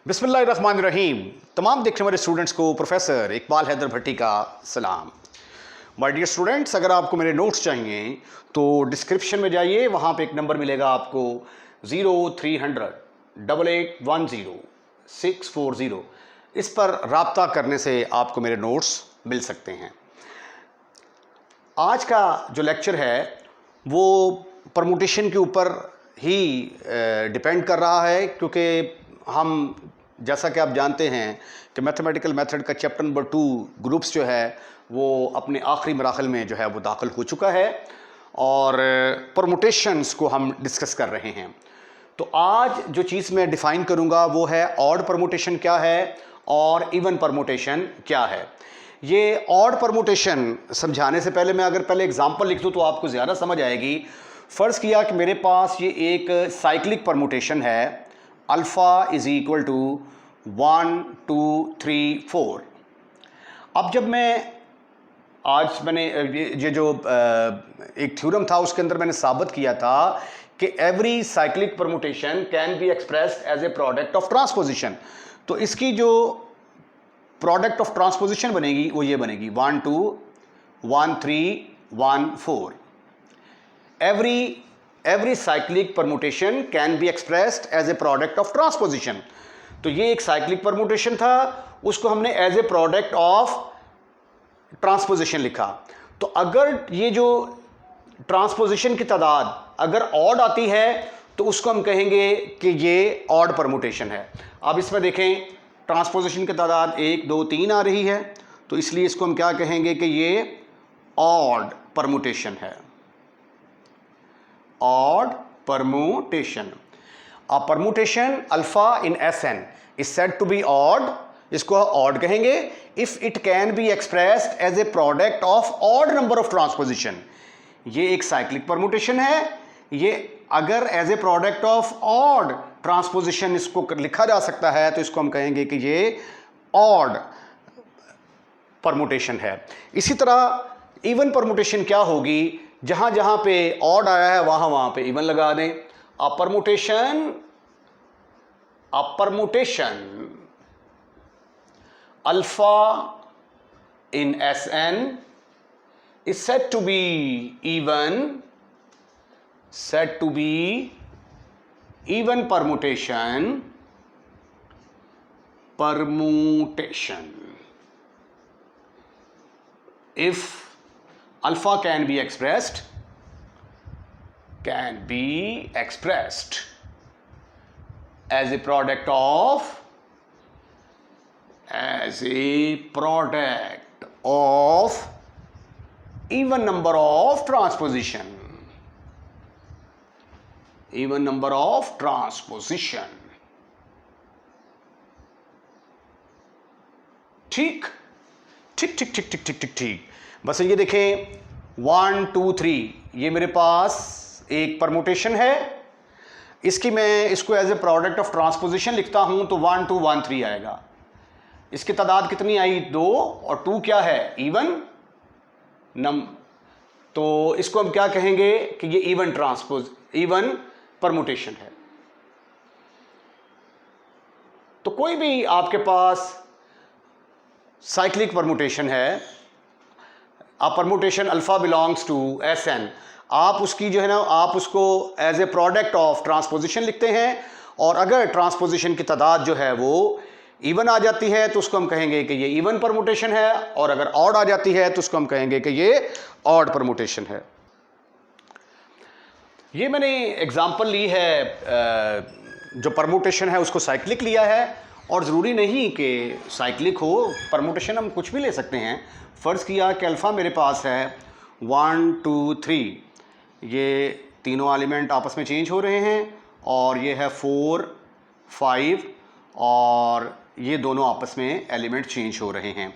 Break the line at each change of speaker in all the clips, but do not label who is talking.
बिस्मिल्लाहिर्रहमानिर्रहीम। तमाम देखने वाले स्टूडेंट्स को प्रोफेसर इकबाल हैदर भट्टी का सलाम। माय डियर स्टूडेंट्स, अगर आपको मेरे नोट्स चाहिए तो डिस्क्रिप्शन में जाइए, वहाँ पे एक नंबर मिलेगा आपको 0300 8810 640। इस पर रब्ता करने से आपको मेरे नोट्स मिल सकते हैं। आज का जो लेक्चर है वो परमुटेशन के ऊपर ही डिपेंड कर रहा है, क्योंकि हम जैसा कि आप जानते हैं कि मैथमेटिकल मेथड का चैप्टर नंबर 2 ग्रुप्स जो है वो अपने आखिरी मराहल में जो है वो दाखिल हो चुका है और परमुटेशंस को हम डिस्कस कर रहे हैं। तो आज जो चीज़ मैं डिफ़ाइन करूंगा वो है ऑड परमुटेशन क्या है और इवन परमुटेशन क्या है। ये ऑड परमुटेशन समझाने से पहले मैं अगर पहले एग्जांपल लिख दूं तो आपको ज़्यादा समझ आएगी। फ़र्ज़ किया कि मेरे पास ये एक साइक्लिक परमुटेशन है, अल्फ़ा इज़ इक्वल टू 1 2 3 4। अब जब मैंने ये जो एक थ्योरम था उसके अंदर मैंने साबित किया था कि every cyclic permutation can be expressed as a product of transposition. तो इसकी जो प्रोडक्ट ऑफ ट्रांसपोजिशन बनेगी वो ये बनेगी 1 2 1 3 1 4। Every cyclic permutation can be expressed as a product of transposition. तो ये एक साइक्लिक परमुटेशन था, उसको हमने as a product of transposition लिखा। तो अगर ये जो ट्रांसपोजिशन की तादाद अगर ऑड आती है तो उसको हम कहेंगे कि ये ऑड परमुटेशन है। अब इसमें देखें, ट्रांसपोजिशन की तादाद 1 2 3 आ रही है, तो इसलिए इसको हम क्या कहेंगे कि ये ऑड परमुटेशन है। Odd permutation. A permutation alpha in Sn is said to be odd, इसको ऑड कहेंगे if it can be expressed as a product of odd number of transposition। ये एक साइक्लिक परमुटेशन है, ये अगर as a product of odd transposition इसको लिखा जा सकता है तो इसको हम कहेंगे कि ये ऑड परमुटेशन है। इसी तरह इवन परमुटेशन क्या होगी, जहां जहां पे ऑड आया है वहां वहां पे इवन लगा दें। A permutation alpha in Sn is said to be even permutation if alpha can be expressed as a product of even number of transposition। ठीक। बस ये देखें 1 2 3 ये मेरे पास एक परमुटेशन है, इसको as a product of transposition लिखता हूं तो 1 2 1 3 आएगा। इसकी तादाद कितनी आई 2, और 2 क्या है इवन तो इसको हम क्या कहेंगे कि ये इवन परमुटेशन है। तो कोई भी आपके पास साइक्लिक परमुटेशन है, permutation alpha belongs to Sn, आप उसकी जो है ना आप उसको as a product of transposition लिखते हैं, और अगर ट्रांसपोजिशन की तादाद जो है वो इवन आ जाती है तो उसको हम कहेंगे कि ये इवन परमुटेशन है, और अगर ऑड आ जाती है तो उसको हम कहेंगे कि ये ऑड परमुटेशन है। ये मैंने एग्जांपल ली है, जो परमुटेशन है उसको साइक्लिक लिया है, और ज़रूरी नहीं कि साइक्लिक हो, परमुटेशन हम कुछ भी ले सकते हैं। फ़र्ज़ किया कि अल्फ़ा मेरे पास है 1 2 3, ये तीनों एलिमेंट आपस में चेंज हो रहे हैं, और ये है 4 5, और ये दोनों आपस में एलिमेंट चेंज हो रहे हैं।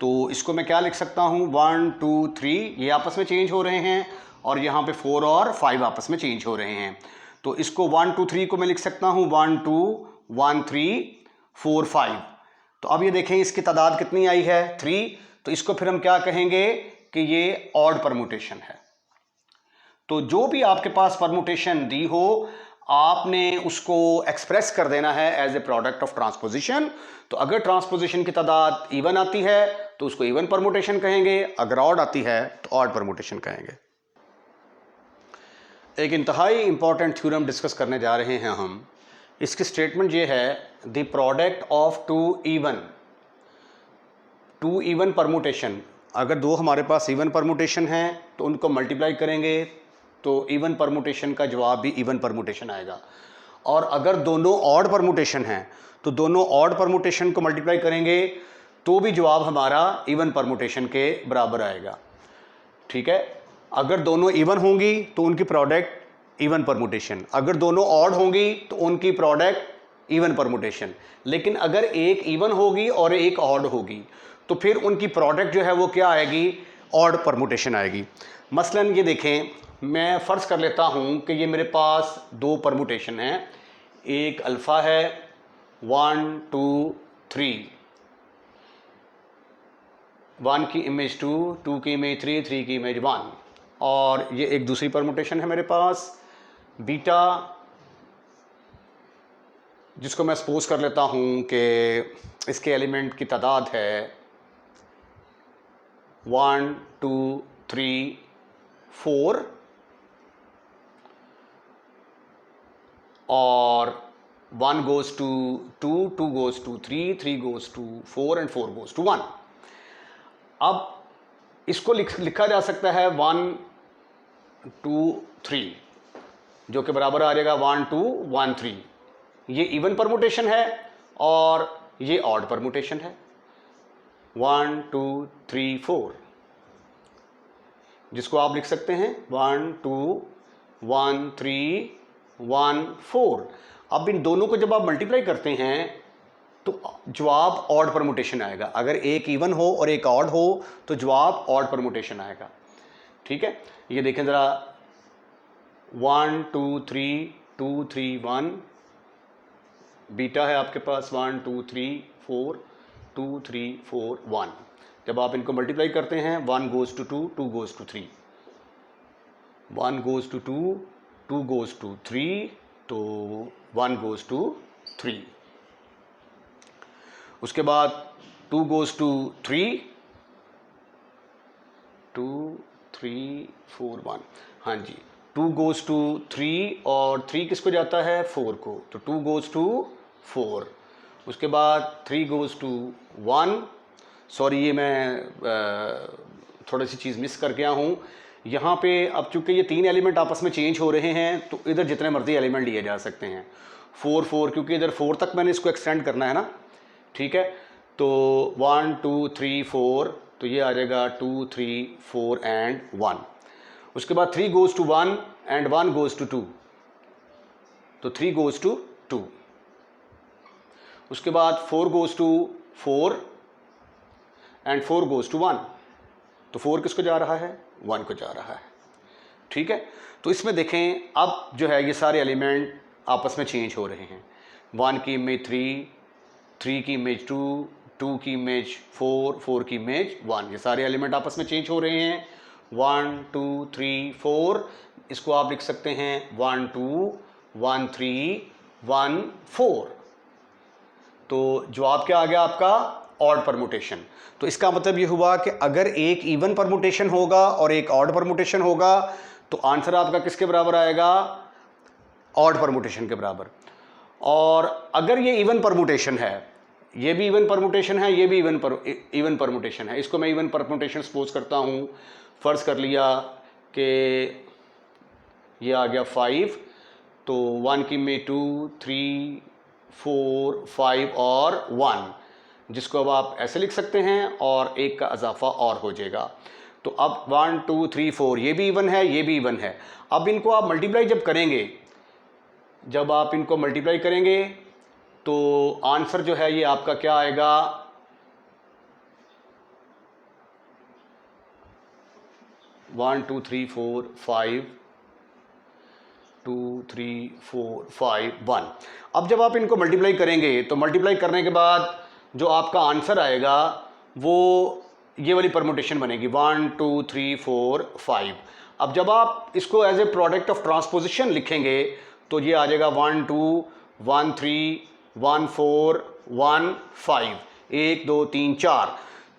तो इसको मैं क्या लिख सकता हूँ, 1 2 3 ये आपस में चेंज हो रहे हैं, और यहाँ पे 4 और 5 आपस में चेंज हो रहे हैं। तो इसको 1 2 3 को मैं लिख सकता हूँ 1 2 1 3 4 5। तो अब ये देखें इसकी तादाद कितनी आई है 3, तो इसको फिर हम क्या कहेंगे कि ये ऑड परमुटेशन है। तो जो भी आपके पास परमुटेशन दी हो, आपने उसको एक्सप्रेस कर देना है as a product of transposition. तो अगर ट्रांसपोजिशन की तादाद इवन आती है तो उसको इवन परमुटेशन कहेंगे, अगर ऑड आती है तो ऑड परमुटेशन कहेंगे। एक इंतहाई इंपॉर्टेंट थ्योरम डिस्कस करने जा रहे हैं हम। इसकी स्टेटमेंट ये है, the product of two even permutation, अगर दो हमारे पास इवन परमुटेशन हैं तो उनको मल्टीप्लाई करेंगे तो इवन परमुटेशन का जवाब भी इवन परमुटेशन आएगा। और अगर दोनों ऑड परमुटेशन हैं तो दोनों ऑड परमुटेशन को मल्टीप्लाई करेंगे तो भी जवाब हमारा इवन परमुटेशन के बराबर आएगा। ठीक है, अगर दोनों इवन होंगी तो उनकी प्रोडक्ट इवन परमुटेशन, अगर दोनों ऑड होंगी तो उनकी प्रोडक्ट इवन परमुटेशन। लेकिन अगर एक इवन होगी और एक ऑड होगी तो फिर उनकी प्रोडक्ट जो है वो क्या आएगी, ऑड परमुटेशन आएगी। मसलन ये देखें, मैं फ़र्ज़ कर लेता हूँ कि ये मेरे पास दो परमुटेशन हैं, एक अल्फ़ा है 1 2 3, 1 की इमेज 2, 2 की इमेज 3, 3 की इमेज 1, और ये एक दूसरी परमुटेशन है मेरे पास बीटा, जिसको मैं सपोज कर लेता हूँ कि इसके एलिमेंट की तादाद है 1 2 3 4, और 1 goes to 2, 2 goes to 3, 3 goes to 4 and 4 goes to 1। अब इसको लिखा जा सकता है 1 2 3, जो कि बराबर आ जाएगा 1 2 1 3। ये इवन परमुटेशन है और ये ऑड परमुटेशन है 1 2 3 4, जिसको आप लिख सकते हैं 1 2 1 3 1 4। अब इन दोनों को जब आप मल्टीप्लाई करते हैं तो जवाब ऑड परमुटेशन आएगा। अगर एक इवन हो और एक ऑड हो तो जवाब ऑड परमुटेशन आएगा। ठीक है, ये देखें ज़रा 1 2 3 2 3 1, बीटा है आपके पास 1 2 3 4 2 3 4 1। जब आप इनको मल्टीप्लाई करते हैं 1 goes to 2, 2 goes to 3, 1 goes to 2, 2 goes to 3, तो 1 goes to 3। उसके बाद 2 goes to 3, 2 3 4 1, हाँ जी 2 goes to 3 और 3 किसको जाता है 4 को, तो 2 goes to 4। उसके बाद 3 goes to 1, सॉरी ये मैं थोड़ी सी चीज़ मिस कर गया हूँ यहाँ पे। अब चूंकि ये तीन एलिमेंट आपस में चेंज हो रहे हैं तो इधर जितने मर्जी एलिमेंट लिए जा सकते हैं 4 4, क्योंकि इधर 4 तक मैंने इसको एक्सटेंड करना है ना। ठीक है, तो 1 2 3 4, तो ये आ जाएगा 2 3 4 एंड 1। उसके बाद 3 goes to 1 and 1 goes to 2, तो 3 goes to 2। उसके बाद 4 goes to 4 and 4 goes to 1, तो 4 किसको जा रहा है 1 को जा रहा है। ठीक है, तो इसमें देखें अब जो है ये सारे एलिमेंट आपस में चेंज हो रहे हैं। 1 की इमेज 3, 3 की इमेज 2, 2 की इमेज 4, 4 की इमेज 1, ये सारे एलिमेंट आपस में चेंज हो रहे हैं 1 2 3 4। इसको आप लिख सकते हैं 1 2 1 3 1 4। तो जवाब क्या आ गया आपका, ऑड परमुटेशन। तो इसका मतलब ये हुआ कि अगर एक इवन परमुटेशन होगा और एक ऑड परमुटेशन होगा तो आंसर आपका किसके बराबर आएगा, ऑड परमुटेशन के बराबर। और अगर ये इवन परमुटेशन है, ये भी इवन परमुटेशन है, ये भी इवन परमुटेशन है, इसको मैं इवन परमुटेशन सपोज करता हूँ। फ़र्ज़ कर लिया कि ये आ गया 5, तो 1 की में 2 3 4 5 और 1, जिसको अब आप ऐसे लिख सकते हैं और एक का इजाफा और हो जाएगा। तो अब 1 2 3 4 ये भी इवन है, ये भी इवन है। अब इनको आप मल्टीप्लाई जब करेंगे, जब आप इनको मल्टीप्लाई करेंगे तो आंसर जो है ये आपका क्या आएगा, 1 2 3 4 5 2 3 4 5 1। अब जब आप इनको मल्टीप्लाई करेंगे तो मल्टीप्लाई करने के बाद जो आपका आंसर आएगा वो ये वाली परमुटेशन बनेगी 1 2 3 4 5। अब जब आप इसको as a product of transposition लिखेंगे तो ये आ जाएगा 1 2 1 3 1 4 1 5, 1 2 3 4।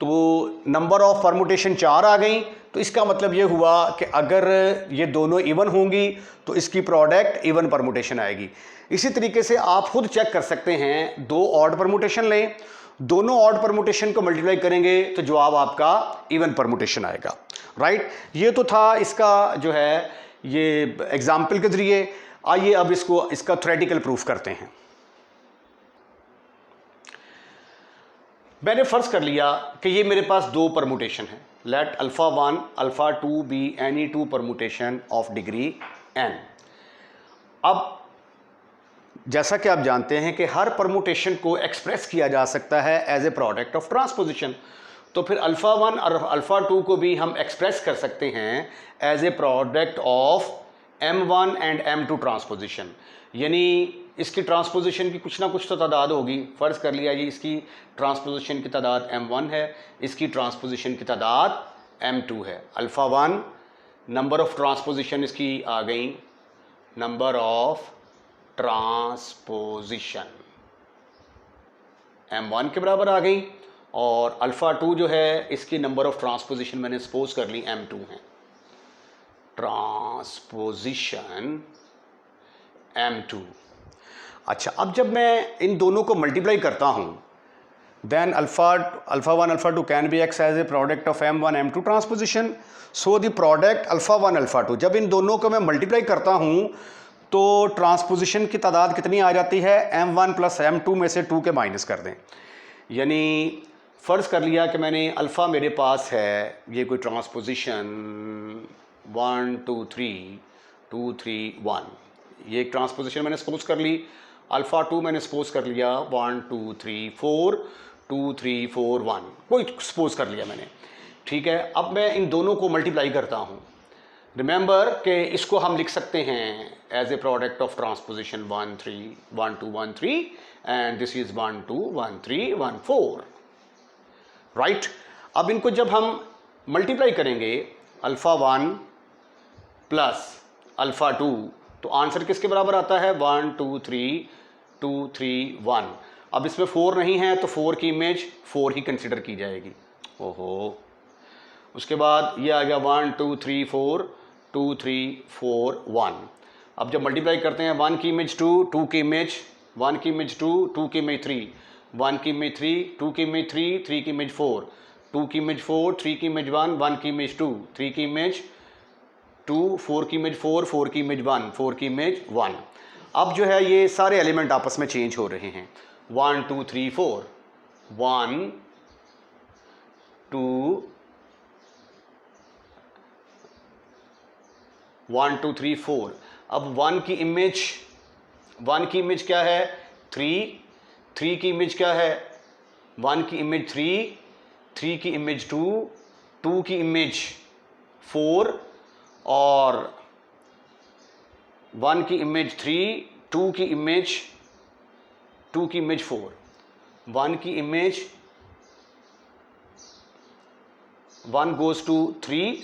तो नंबर ऑफ परमुटेशन 4 आ गई। तो इसका मतलब ये हुआ कि अगर ये दोनों इवन होंगी तो इसकी प्रोडक्ट इवन परमुटेशन आएगी। इसी तरीके से आप खुद चेक कर सकते हैं, दो ऑड परमुटेशन लें, दोनों ऑड परमुटेशन को मल्टीप्लाई करेंगे तो जवाब आपका इवन परमुटेशन आएगा। राइट, ये तो था इसका जो है ये एग्जाम्पल के जरिए। आइए अब इसका थ्योरेटिकल प्रूफ करते हैं। मैंने फर्ज कर लिया कि ये मेरे पास दो परमुटेशन है। Let alpha 1 alpha 2 be any two permutation of degree n। अब जैसा कि आप जानते हैं कि हर परमुटेशन को एक्सप्रेस किया जा सकता है as a product of transposition, तो फिर अल्फा 1 और अल्फा 2 को भी हम एक्सप्रेस कर सकते हैं as a product of m1 and m2 transposition. यानी इसकी ट्रांसपोजिशन की कुछ ना कुछ तो तादाद होगी। फ़र्ज़ कर लिया जी इसकी ट्रांसपोजिशन की तादाद m1 है, इसकी ट्रांसपोजिशन की तादाद m2 है। अल्फ़ा 1 नंबर ऑफ़ ट्रांसपोजिशन इसकी आ गई, नंबर ऑफ ट्रांसपोजिशन m1 के बराबर आ गई, और अल्फ़ा 2 जो है इसकी नंबर ऑफ़ ट्रांसपोजिशन मैंने सपोज कर ली m2 है। Transposition m2। अच्छा, अब जब मैं इन दोनों को मल्टीप्लाई करता हूँ, then alpha 1 alpha 2 can be ex as a product of m1 m2 transposition. So the product alpha 1 alpha 2, जब इन दोनों को मैं मल्टीप्लाई करता हूँ तो ट्रांसपोजिशन की तादाद कितनी आ जाती है, m1 प्लस m2 में से 2 के माइनस कर दें। यानी फ़र्ज़ कर लिया कि मैंने अल्फ़ा मेरे पास है, ये कोई ट्रांसपोजिशन 1 2 3 2 3 1, ये एक ट्रांसपोजिशन मैंने सपोज कर ली। अल्फ़ा 2 मैंने सपोज कर लिया 1 2 3 4 2 3 4 1, कोई सपोज कर लिया मैंने, ठीक है। अब मैं इन दोनों को मल्टीप्लाई करता हूँ। रिमेंबर कि इसको हम लिख सकते हैं as a product of transposition 1 3 1 2 1 3 and this is 1 2 1 3 1 4। Right, अब इनको जब हम मल्टीप्लाई करेंगे अल्फ़ा 1 प्लस अल्फ़ा 2, तो आंसर किसके बराबर आता है 1 2 3 2 3 1। अब इसमें 4 नहीं है तो 4 की इमेज 4 ही कंसिडर की जाएगी। ओहो, उसके बाद ये आ गया 1 2 3 4 2 3 4 1। अब जब मल्टीप्लाई करते हैं 1 की इमेज 2, 2 की इमेज 1 की इमेज 2, 2 की इमेज 3, 1 की इमेज 3, 2 की इमेज 3, 3 की इमेज 4, 2 की इमेज 4, 3 की इमेज 1, 1 की इमेज 2, 3 की इमेज 2, 4 की इमेज 4, 4 की इमेज 1, 4 की इमेज 1। अब जो है ये सारे एलिमेंट आपस में चेंज हो रहे हैं। 1 2 3 4, 1 2 1 2 3 4। अब 1 की इमेज क्या है 3, 3 की इमेज क्या है 1 की इमेज 3, 3 की इमेज 2, 2 की इमेज 4 और 1 की इमेज 3, 2 की इमेज 4, 1 की image 1 goes to 3,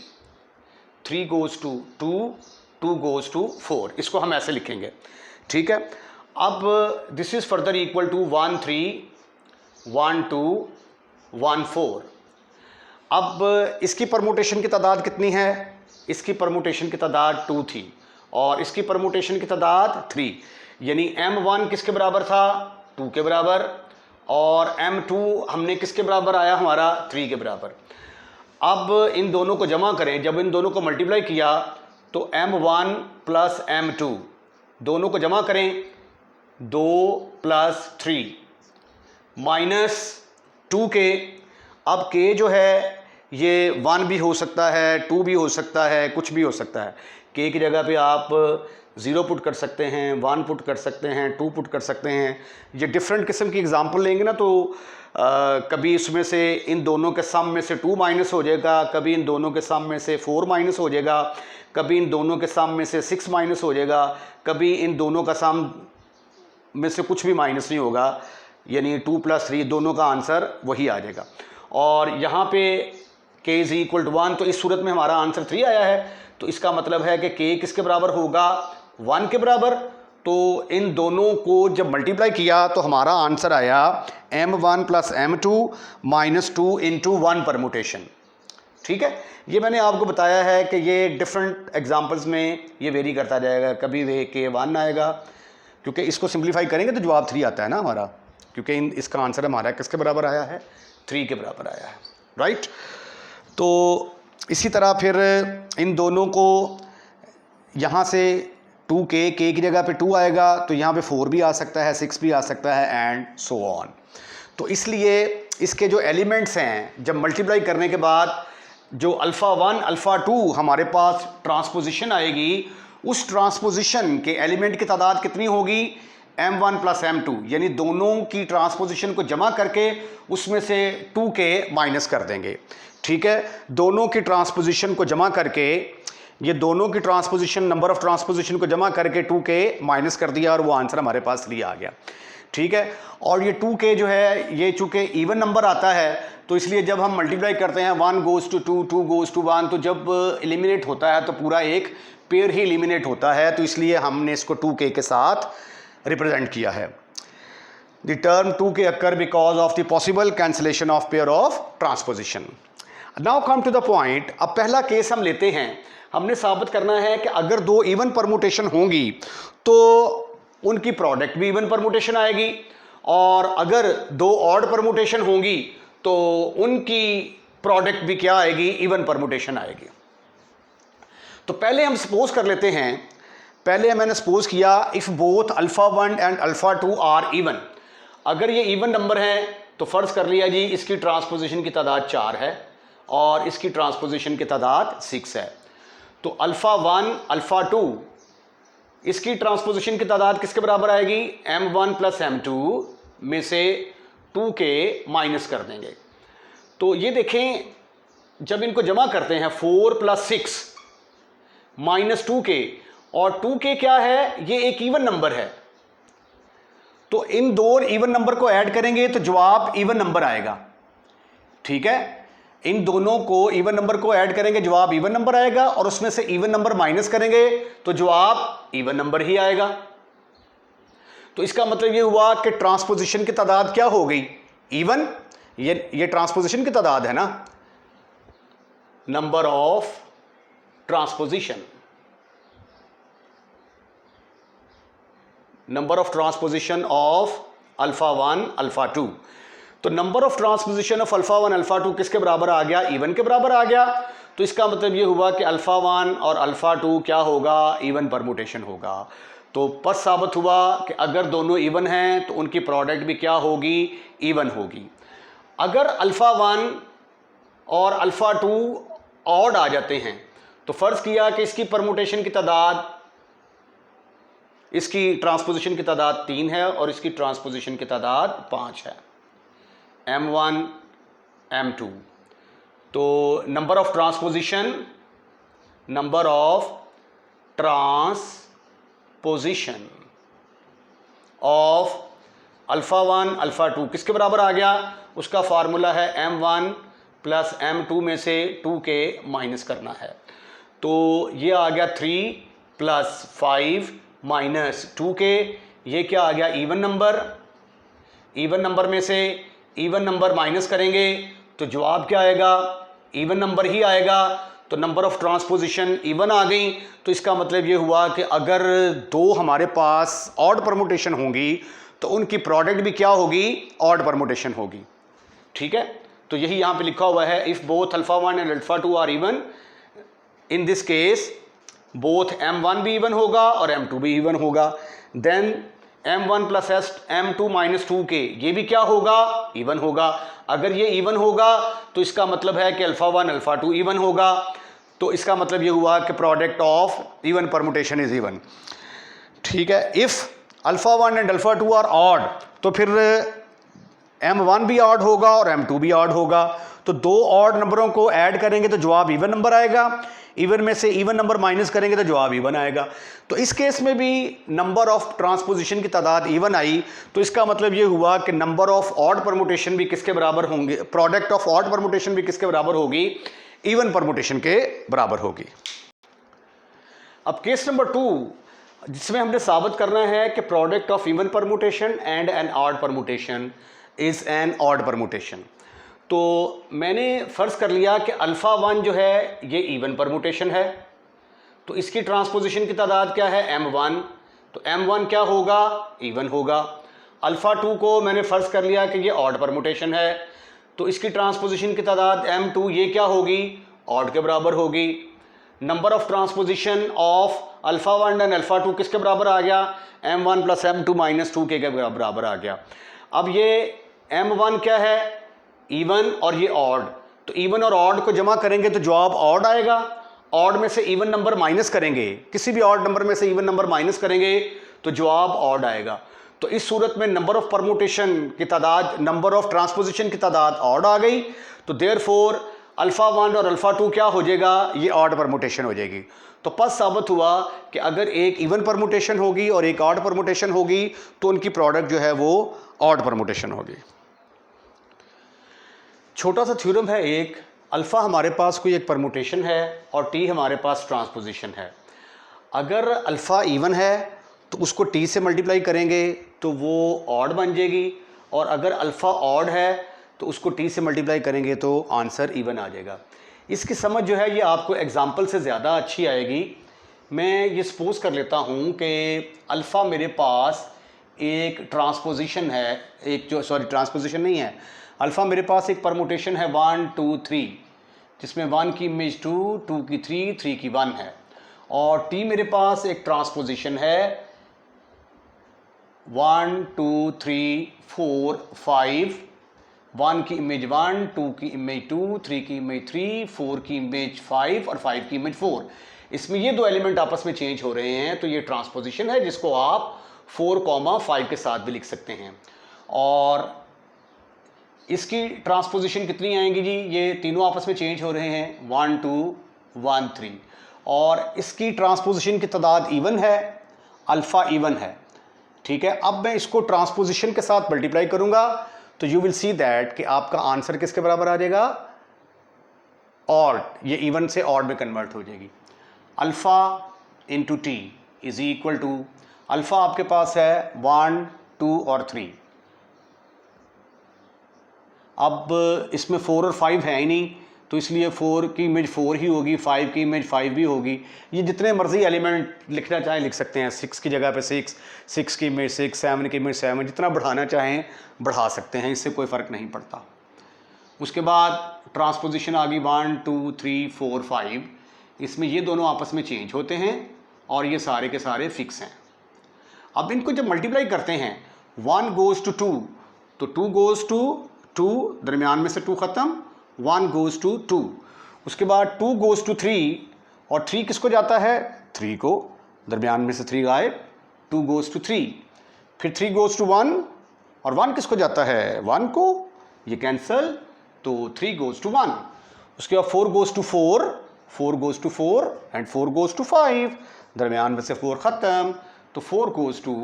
3 goes to 2, 2 goes to 4। इसको हम ऐसे लिखेंगे, ठीक है। अब this is further equal to 1 3 1 2 1 4। अब इसकी परमुटेशन की तादाद कितनी है, इसकी परमुटेशन की तादाद 2 थी और इसकी परमुटेशन की तादाद 3, यानी m1 किसके बराबर था 2 के बराबर, और m2 हमने किसके बराबर आया हमारा 3 के बराबर। अब इन दोनों को जमा करें, जब इन दोनों को मल्टीप्लाई किया तो m1 प्लस m2, दोनों को जमा करें 2 प्लस 3 माइनस 2 के। अब k जो है ये 1 भी हो सकता है, 2 भी हो सकता है, कुछ भी हो सकता है। k की जगह पे आप 0 पुट कर सकते हैं, 1 पुट कर सकते हैं, 2 पुट कर सकते हैं। ये डिफरेंट किस्म की एग्जांपल लेंगे ना तो कभी इसमें से इन दोनों के सम में से 2 माइनस हो जाएगा, कभी इन दोनों के सम में से 4 माइनस हो जाएगा, कभी इन दोनों के सम में से 6 माइनस हो जाएगा, कभी इन दोनों का सम में से कुछ भी माइनस नहीं होगा, यानी 2 प्लस 3 दोनों का आंसर वही आ जाएगा। और यहाँ पे k इज़ इक्वल टू 1, तो इस सूरत में हमारा आंसर 3 आया है। तो इसका मतलब है कि k किसके बराबर होगा 1 के बराबर, तो इन दोनों को जब मल्टीप्लाई किया तो हमारा आंसर आया m1 plus m2 minus 2 into 1 permutation. ठीक है, ये मैंने आपको बताया है कि ये डिफरेंट एग्जांपल्स में ये वेरी करता जाएगा, कभी वे के 1 आएगा, क्योंकि इसको सिंप्लीफाई करेंगे तो जवाब 3 आता है ना हमारा, क्योंकि इसका आंसर हमारा किसके बराबर आया है, 3 के बराबर आया है, राइट। तो इसी तरह फिर इन दोनों को यहाँ से 2k, k की जगह पे 2 आएगा तो यहाँ पे 4 भी आ सकता है, 6 भी आ सकता है एंड सो ऑन। तो इसलिए इसके जो एलिमेंट्स हैं जब मल्टीप्लाई करने के बाद जो अल्फ़ा 1 अल्फ़ा 2 हमारे पास ट्रांसपोजिशन आएगी, उस ट्रांसपोजिशन के एलिमेंट की तादाद कितनी होगी, m1 प्लस m2, यानी दोनों की ट्रांसपोजिशन को जमा करके उसमें से 2k माइनस कर देंगे। ठीक है, दोनों की ट्रांसपोजिशन को जमा करके, ये दोनों की ट्रांसपोजिशन, नंबर ऑफ ट्रांसपोजिशन को जमा करके 2k माइनस कर दिया और वो आंसर हमारे पास 3 आ गया। ठीक है, और ये 2k जो है ये चूँकि इवन नंबर आता है तो इसलिए जब हम मल्टीप्लाई करते हैं 1 गोज़ टू 2, 2 गोज़ टू 1, तो जब एलिमिनेट होता है तो पूरा एक पेयर ही एलिमिनेट होता है, तो इसलिए हमने इसको 2k के साथ रिप्रेजेंट किया है। The term 2k occur because of the possible cancellation of pair of transposition. Now come to the point. अब पहला केस हम लेते हैं, हमने साबित करना है कि अगर 2 इवन परमुटेशन होंगी तो उनकी प्रोडक्ट भी इवन परमुटेशन आएगी, और अगर 2 ऑड परमुटेशन होंगी तो उनकी प्रोडक्ट भी क्या आएगी, इवन परमुटेशन आएगी। तो पहले हम सपोज कर लेते हैं, पहले मैंने सपोज किया if both alpha 1 and alpha 2 are even. अगर ये इवन नंबर है तो फर्ज कर लिया जी इसकी ट्रांसपोजिशन की तादाद 4 है और इसकी ट्रांसपोजिशन की तादाद 6 है। तो अल्फा 1 अल्फा 2 इसकी ट्रांसपोजिशन की तादाद किसके बराबर आएगी, m1 प्लस m2 में से 2k माइनस कर देंगे। तो ये देखें जब इनको जमा करते हैं 4 प्लस 6 माइनस 2k, और 2k क्या है, ये एक इवन नंबर है, तो इन दो इवन नंबर को ऐड करेंगे तो जवाब इवन नंबर आएगा। ठीक है, इन दोनों को इवन नंबर को ऐड करेंगे जवाब इवन नंबर आएगा, और उसमें से इवन नंबर माइनस करेंगे तो जवाब इवन नंबर ही आएगा। तो इसका मतलब ये हुआ कि ट्रांसपोजिशन की तादाद क्या हो गई, इवन। ये ट्रांसपोजिशन की तादाद है ना, number of transposition, number of transposition of alpha 1 alpha 2। तो number of transposition of alpha 1 alpha 2 किसके बराबर आ गया, इवन के बराबर आ गया। तो इसका मतलब ये हुआ कि अल्फा 1 और अल्फा 2 क्या होगा, इवन परमुटेशन होगा। तो पर साबित हुआ कि अगर दोनों इवन हैं तो उनकी प्रोडक्ट भी क्या होगी, इवन होगी। अगर अल्फा 1 और अल्फा 2 ऑड आ जाते हैं तो फर्ज किया कि इसकी परमुटेशन की तादाद, इसकी ट्रांसपोजिशन की तादाद 3 है और इसकी ट्रांसपोजिशन की तादाद 5 है, m1 m2। तो number of transposition, number of transposition of alpha 1 alpha 2 किसके बराबर आ गया, उसका फार्मूला है m1 प्लस m2 में से 2k माइनस करना है। तो ये आ गया 3 प्लस 5 माइनस 2k, ये क्या आ गया, इवन नंबर। इवन नंबर में से इवन नंबर माइनस करेंगे तो जवाब क्या आएगा, इवन नंबर ही आएगा। तो नंबर ऑफ ट्रांसपोजिशन इवन आ गई, तो इसका मतलब ये हुआ कि अगर 2 हमारे पास ऑड परमुटेशन होंगी तो उनकी प्रोडक्ट भी क्या होगी, ऑड परमुटेशन होगी। ठीक है, तो यही यहाँ पे लिखा हुआ है, if both alpha 1 and alpha 2 are even, in this case both m1 भी इवन होगा और m2 भी इवन होगा। Then m1 plus m2 minus 2k ये भी क्या होगा, इवन होगा। अगर ये इवन होगा तो इसका मतलब है कि अल्फा 1 अल्फा 2 इवन होगा। तो इसका मतलब ये हुआ कि product of even permutation is even. ठीक है, if alpha 1 and alpha 2 are odd तो फिर m1 भी ऑड होगा और m2 भी ऑड होगा। तो 2 ऑड नंबरों को ऐड करेंगे तो जवाब इवन नंबर आएगा, इवन में से इवन नंबर माइनस करेंगे तो जवाब इवन आएगा। तो इस केस में भी नंबर ऑफ ट्रांसपोजिशन की तादाद इवन आई, तो इसका मतलब ये हुआ कि नंबर ऑफ ऑड परमुटेशन भी किसके बराबर होंगे, प्रोडक्ट ऑफ ऑड परमुटेशन भी किसके बराबर होगी, इवन परमुटेशन के बराबर होगी। अब केस नंबर 2, जिसमें हमने साबित करना है कि product of even permutation and an odd permutation is an odd permutation. तो मैंने फ़र्ज़ कर लिया कि अल्फ़ा 1 जो है ये इवन परमुटेशन है, तो इसकी ट्रांसपोजिशन की तादाद क्या है m1, तो m1 क्या होगा, इवन होगा। अल्फ़ा 2 को मैंने फ़र्ज़ कर लिया कि ये ऑड परमुटेशन है, तो इसकी ट्रांसपोजिशन की तादाद m2 ये क्या होगी, ऑड के बराबर होगी। Number of transposition of alpha 1 and alpha 2 किसके बराबर आ गया, m1 प्लस m2 माइनस 2 के बराबर आ गया। अब ये m1 क्या है, इवन, और ये ऑड, तो इवन और ऑड को जमा करेंगे तो जवाब ऑड आएगा। ऑड में से इवन नंबर माइनस करेंगे, किसी भी ऑड नंबर में से इवन नंबर माइनस करेंगे तो जवाब ऑड आएगा। तो इस सूरत में नंबर ऑफ परमुटेशन की तादाद, नंबर ऑफ ट्रांसपोजिशन की तादाद ऑड आ गई, तो देयरफॉर अल्फ़ा 1 और अल्फ़ा 2 क्या हो जाएगा, ये ऑड परमुटेशन हो जाएगी। तो पस साबित हुआ कि अगर एक इवन परमुटेशन होगी और एक ऑड परमुटेशन होगी तो उनकी प्रोडक्ट जो है वो ऑड परमुटेशन होगी। छोटा सा थ्योरम है एक, अल्फ़ा हमारे पास कोई एक परमुटेशन है और टी हमारे पास ट्रांसपोजिशन है। अगर अल्फ़ा इवन है तो उसको टी से मल्टीप्लाई करेंगे तो वो ऑड बन जाएगी, और अगर अल्फ़ा ऑड है तो उसको टी से मल्टीप्लाई करेंगे तो आंसर इवन आ जाएगा। इसकी समझ जो है ये आपको एग्जाम्पल से ज़्यादा अच्छी आएगी। मैं ये सपोज कर लेता हूँ कि अल्फ़ा मेरे पास एक ट्रांसपोजिशन है, एक जो ट्रांसपोजिशन नहीं है, अल्फ़ा मेरे पास एक परमुटेशन है 1 2 3, जिसमें 1 की इमेज 2, 2 की 3, 3 की 1 है, और टी मेरे पास एक ट्रांसपोजिशन है 1 2 3 4 5, 1 की इमेज 1, 2 की इमेज 2, 3 की इमेज 3, 4 की इमेज 5 और 5 की इमेज 4। इसमें ये दो एलिमेंट आपस में चेंज हो रहे हैं, तो ये ट्रांसपोजिशन है जिसको आप 4, 5 के साथ भी लिख सकते हैं। और इसकी ट्रांसपोजिशन कितनी आएंगी जी, ये तीनों आपस में चेंज हो रहे हैं 1 2 1 3, और इसकी ट्रांसपोजिशन की तादाद इवन है, अल्फ़ा इवन है, ठीक है। अब मैं इसको ट्रांसपोजिशन के साथ मल्टीप्लाई करूंगा तो यू विल सी दैट कि आपका आंसर किसके बराबर आ जाएगा, ऑड, ये इवन से ऑड में कन्वर्ट हो जाएगी। Alpha into T is equal to, alpha आपके पास है 1 2 और 3, अब इसमें 4 और 5 है ही नहीं, तो इसलिए 4 की इमेज 4 ही होगी, 5 की इमेज 5 भी होगी। ये जितने मर्जी एलिमेंट लिखना चाहें लिख सकते हैं, 6 की जगह पे 6, 6 की इमेज 6, 7 की इमेज 7, जितना बढ़ाना चाहें बढ़ा सकते हैं, इससे कोई फ़र्क नहीं पड़ता। उसके बाद ट्रांसपोजिशन आ गई 1 2 3 4 5, इसमें ये दोनों आपस में चेंज होते हैं और ये सारे के सारे फिक्स हैं। अब इनको जब मल्टीप्लाई करते हैं 1 गोज़ टू 2, तो 2 गोज़ टू 2, दरमियान में से 2 ख़त्म, 1 गोज़ टू 2, उसके बाद 2 गोज़ टू 3, और 3 किसको जाता है, 3 को, दरमियान में से 3 गायब, 2 गोज़ टू 3, फिर 3 गोज़ टू 1, और 1 किसको जाता है, 1 को, ये कैंसिल, तो 3 गोज़ टू 1, उसके बाद 4 goes to 4, 4 goes to 4 and 4 goes to 5, दरमियान में से 4 ख़त्म, तो 4 गोज़ टू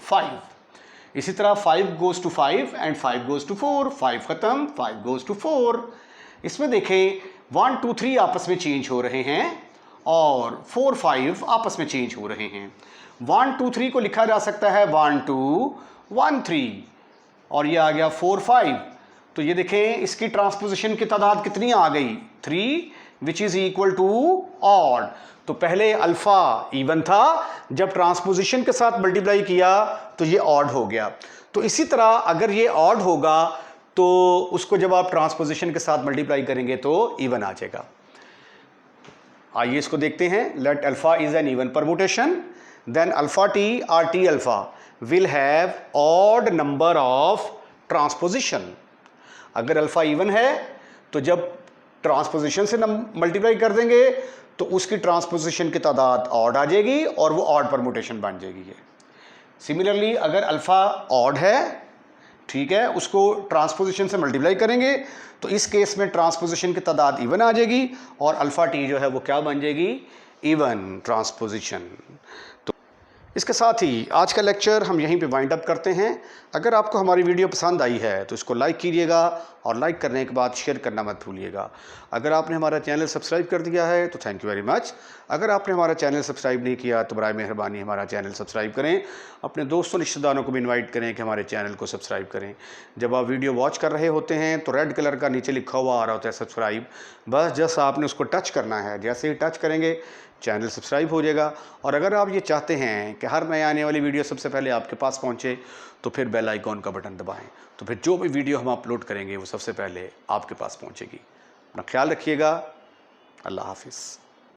5। इसी तरह 5 goes to 5 and 5 goes to 4, 5 ख़त्म, 5 गोज़ टू 4। इसमें देखें 1 2 3 आपस में चेंज हो रहे हैं और 4 5 आपस में चेंज हो रहे हैं। 1 2 3 को लिखा जा सकता है 1 2 1 3, और ये आ गया 4 5। तो ये देखें इसकी ट्रांसपोजिशन की तादाद कितनी आ गई, 3, which is equal to odd. तो पहले अल्फ़ा इवन था, जब ट्रांसपोजिशन के साथ मल्टीप्लाई किया तो ये ऑड हो गया। तो इसी तरह अगर ये ऑड होगा तो उसको जब आप ट्रांसपोजिशन के साथ मल्टीप्लाई करेंगे तो इवन आ जाएगा। आइए इसको देखते हैं। Let alpha is an even permutation, then alpha T और T alpha will have odd number of transposition. अगर अल्फ़ा इवन है तो जब ट्रांसपोजिशन से मल्टीप्लाई कर देंगे तो उसकी ट्रांसपोजिशन की तादाद ऑड आ जाएगी और वो ऑड परमुटेशन बन जाएगी। सिमिलरली अगर अल्फ़ा ऑड है, ठीक है, उसको ट्रांसपोजिशन से मल्टीप्लाई करेंगे तो इस केस में ट्रांसपोजिशन की तादाद इवन आ जाएगी और अल्फ़ा टी जो है वो क्या बन जाएगी, इवन ट्रांसपोजिशन। तो इसके साथ ही आज का लेक्चर हम यहीं पे वाइंड अप करते हैं। अगर आपको हमारी वीडियो पसंद आई है तो इसको लाइक कीजिएगा और लाइक करने के बाद शेयर करना मत भूलिएगा। अगर आपने हमारा चैनल सब्सक्राइब कर दिया है तो थैंक यू वेरी मच। अगर आपने हमारा चैनल सब्सक्राइब नहीं किया तो बराए मेहरबानी हमारा चैनल सब्सक्राइब करें। अपने दोस्तों रिश्तेदारों को भी इन्वाइट करें कि हमारे चैनल को सब्सक्राइब करें। जब आप वीडियो वॉच कर रहे होते हैं तो रेड कलर का नीचे लिखा हुआ आ रहा होता है सब्सक्राइब, बस जस्ट आपने उसको टच करना है। जैसे ही टच करेंगे चैनल सब्सक्राइब हो जाएगा। और अगर आप ये चाहते हैं कि हर नए आने वाली वीडियो सबसे पहले आपके पास पहुंचे तो फिर बेल आइकॉन का बटन दबाएं, तो फिर जो भी वीडियो हम अपलोड करेंगे वो सबसे पहले आपके पास पहुंचेगी। अपना ख्याल रखिएगा। अल्लाह हाफिज़।